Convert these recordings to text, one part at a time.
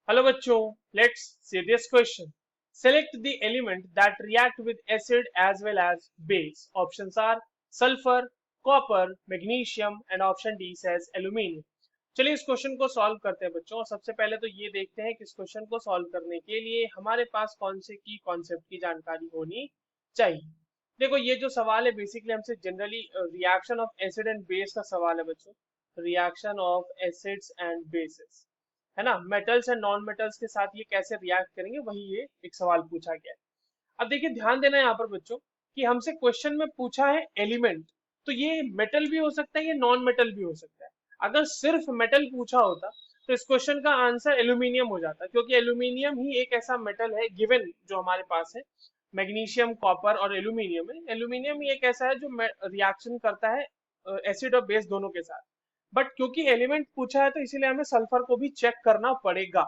Hello बच्चों, let's see this question. Select the element that react with acid as well as base. Options are sulfur, copper, magnesium and option D says aluminium. चलिए इस question को solve करते हैं बच्चों. और सबसे पहले तो ये देखते हैं कि इस क्वेश्चन को सॉल्व करने के लिए हमारे पास कौन से की कॉन्सेप्ट की जानकारी होनी चाहिए. देखो, ये जो सवाल है बेसिकली हमसे generally reaction of acid and base का सवाल है बच्चों. Reaction of acids and bases, है ना. मेटल्स एंड नॉन मेटल्स के साथ ये कैसे रिएक्ट करेंगे, वही ये एक सवाल पूछा गया है. अब देखिए, ध्यान देना यहाँ पर बच्चों कि हमसे क्वेश्चन में पूछा है एलिमेंट. तो ये मेटल भी हो सकता है, ये नॉन मेटल भी हो सकता है. अगर सिर्फ मेटल पूछा होता तो इस क्वेश्चन का आंसर एल्यूमिनियम हो जाता, क्योंकि एल्यूमिनियम ही एक ऐसा मेटल है गिवन जो हमारे पास है. मैग्नीशियम, कॉपर और एल्यूमिनियम है. एल्यूमिनियम ही एक ऐसा है जो रिएक्शन करता है एसिड और बेस दोनों के साथ. बट क्योंकि एलिमेंट पूछा है तो इसीलिए हमें सल्फर को भी चेक करना पड़ेगा.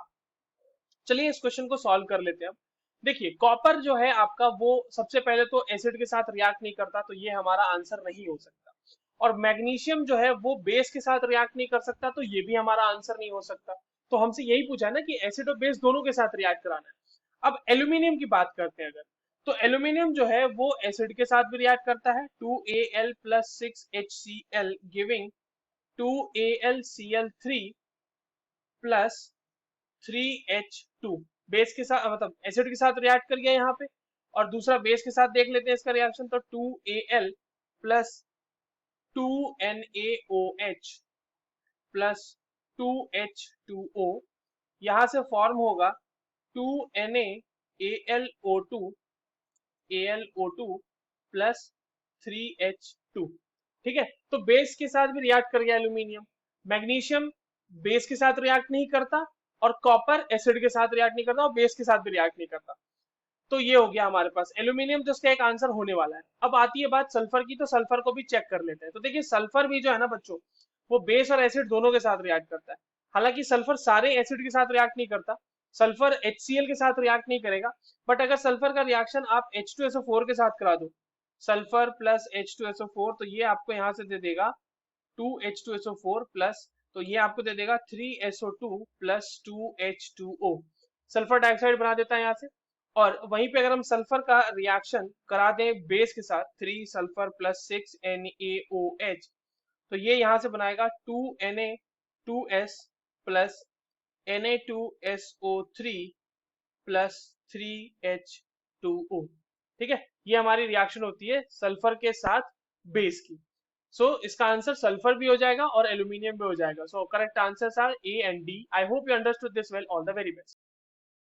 चलिए इस क्वेश्चन को सॉल्व कर लेते हैं. अब देखिए, कॉपर जो है आपका, वो सबसे पहले तो एसिड के साथ रिएक्ट नहीं करता, तो ये हमारा आंसर नहीं हो सकता. और मैग्नीशियम जो है वो बेस के साथ रिएक्ट नहीं कर सकता, तो ये भी हमारा आंसर नहीं हो सकता. तो हमसे यही पूछा है ना कि एसिड और बेस दोनों के साथ रिएक्ट कराना है. अब एल्यूमिनियम की बात करते हैं अगर, तो एल्यूमिनियम जो है वो एसिड के साथ भी रिएक्ट करता है. 2Al plus 6HCl giving 2AlCl3 plus 3H2. Base के साथ मतलब एसिड के साथ रिएक्ट कर गया यहाँ पे. और दूसरा बेस के साथ देख लेते हैं इसका रिएक्शन. तो 2Al plus 2NaOH plus 2H2O. यहाँ से फॉर्म होगा 2NaAlO2 प्लस 3H2. ठीक है, तो बेस के साथ भी रिएक्ट कर गया एल्यूमिनियम. मैग्नीशियम बेस के साथ रिएक्ट नहीं करता, और कॉपर एसिड के साथ रिएक्ट नहीं करता, और बेस के साथ भी रिएक्ट नहीं करता. तो ये हो गया हमारे पास एल्यूमिनियम, तो इसका एक आंसर होने वाला है. अब आती है बात सल्फर की, तो सल्फर को भी चेक कर लेते हैं. तो देखिए, सल्फर भी जो है ना बच्चों, वो बेस और एसिड दोनों के साथ रिएक्ट करता है. हालांकि सल्फर सारे एसिड के साथ रिएक्ट नहीं करता, सल्फर HCl के साथ रिएक्ट नहीं करेगा. बट अगर सल्फर का रिएक्शन आप H2SO4 के साथ करा दो, सल्फर प्लस H2SO4, तो ये आपको यहाँ से दे देगा 2H2SO4 प्लस, तो ये आपको दे देगा 3SO2 plus 2H2O. Sulphur dioxide बना देता है यहाँ से. और वहीं पे अगर हम सल्फर का रिएक्शन करा दें बेस के साथ, 3 सल्फर प्लस 6NaOH, तो ये यहाँ से बनाएगा 2Na2S plus Na2SO3 plus 3H2O. ठीक है, ये हमारी रिएक्शन होती है सल्फर के साथ बेस की. सो इसका आंसर सल्फर भी हो जाएगा और एल्यूमिनियम भी हो जाएगा. So correct answers are A and D. I hope you understood this well. All the very best.